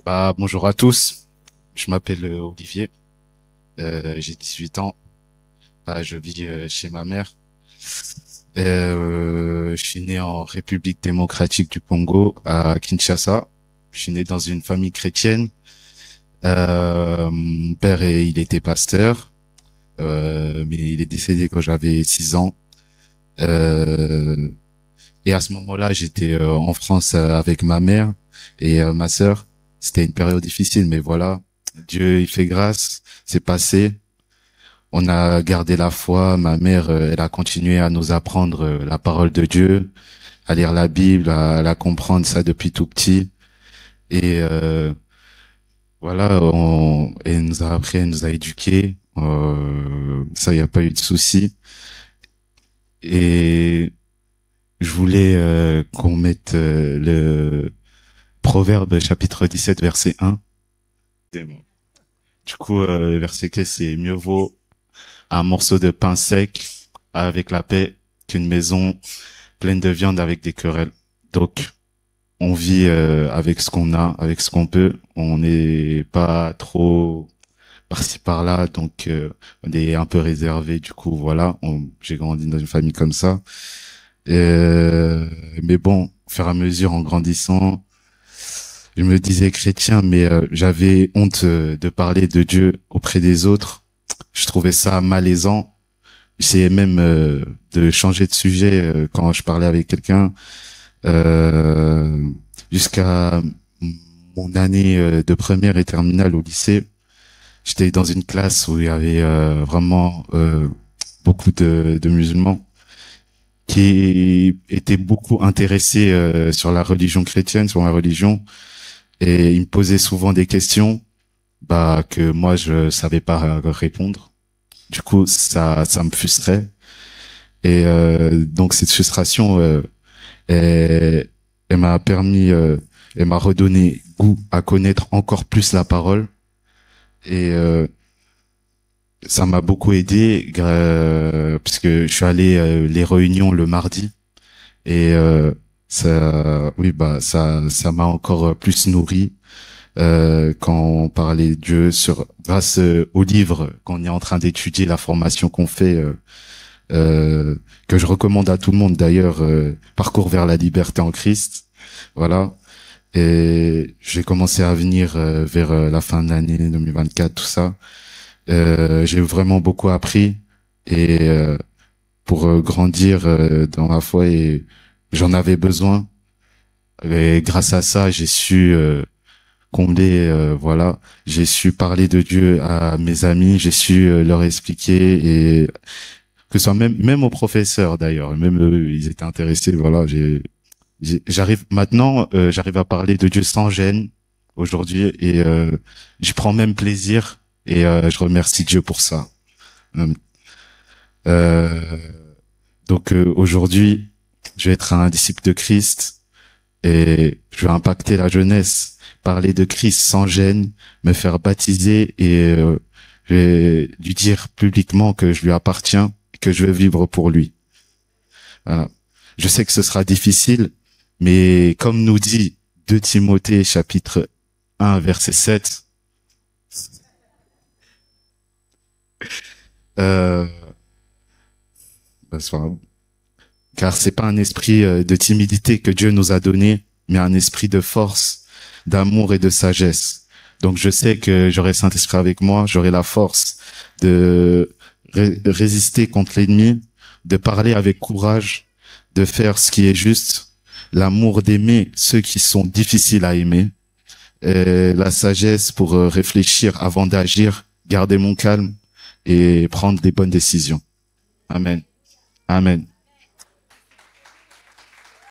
Bonjour à tous. Je m'appelle Olivier. J'ai 18 ans. Je vis chez ma mère. Je suis né en République démocratique du Congo, à Kinshasa. Je suis né dans une famille chrétienne. Mon père, il était pasteur, mais il est décédé quand j'avais 6 ans. Euh, et à ce moment-là, j'étais en France avec ma mère et ma sœur. C'était une période difficile, mais voilà, Dieu, il fait grâce. C'est passé. On a gardé la foi. Ma mère, elle a continué à nous apprendre la parole de Dieu, à lire la Bible, à la comprendre ça depuis tout petit. Et voilà, elle nous a appris, elle nous a éduqués. Ça, il n'y a pas eu de souci. Et je voulais qu'on mette le Proverbe chapitre 17 verset 1. C'est bon. Du coup, le verset clé, c'est mieux vaut un morceau de pain sec avec la paix qu'une maison pleine de viande avec des querelles. Donc, on vit avec ce qu'on a, avec ce qu'on peut. On n'est pas trop par-ci par-là, donc on est un peu réservé. Du coup, voilà, j'ai grandi dans une famille comme ça. Mais bon, au fur et à mesure, en grandissant, je me disais chrétien, mais j'avais honte de parler de Dieu auprès des autres. Je trouvais ça malaisant. J'essayais même de changer de sujet quand je parlais avec quelqu'un. Euh, Jusqu'à mon année de première et terminale au lycée, j'étais dans une classe où il y avait vraiment beaucoup de musulmans qui étaient beaucoup intéressés sur la religion chrétienne, sur ma religion, et ils me posaient souvent des questions que moi je savais pas répondre. Du coup, ça me frustrait. Et donc cette frustration, elle, elle m'a permis, elle m'a redonné goût à connaître encore plus la parole. Et ça m'a beaucoup aidé parce que je suis allé les réunions le mardi et oui ça m'a encore plus nourri quand on parlait de Dieu grâce au livre qu'on est en train d'étudier, la formation qu'on fait euh, que je recommande à tout le monde d'ailleurs, Parcours vers la liberté en Christ. Voilà. Et j'ai commencé à venir vers la fin de l'année 2024, tout ça. J'ai vraiment beaucoup appris et pour grandir dans ma foi, et j'en avais besoin. Et grâce à ça, j'ai su combler, voilà, j'ai su parler de Dieu à mes amis, j'ai su leur expliquer, et que ce soit même aux professeurs d'ailleurs, même eux, ils étaient intéressés. Voilà, j'arrive maintenant, j'arrive à parler de Dieu sans gêne aujourd'hui, et j'y prends même plaisir, et je remercie Dieu pour ça. Euh, euh, aujourd'hui, je vais être un disciple de Christ et je vais impacter la jeunesse, parler de Christ sans gêne, me faire baptiser, et je vais lui dire publiquement que je lui appartiens, que je vais vivre pour lui. Voilà. Je sais que ce sera difficile, mais comme nous dit 2 Timothée chapitre 1 verset 7, euh, c'est pas grave. Car c'est pas un esprit de timidité que Dieu nous a donné, mais un esprit de force, d'amour et de sagesse. Donc je sais que j'aurai Saint-Esprit avec moi, j'aurai la force de résister contre l'ennemi, de parler avec courage, de faire ce qui est juste, l'amour d'aimer ceux qui sont difficiles à aimer, et la sagesse pour réfléchir avant d'agir, garder mon calme et prendre des bonnes décisions. Amen. Amen.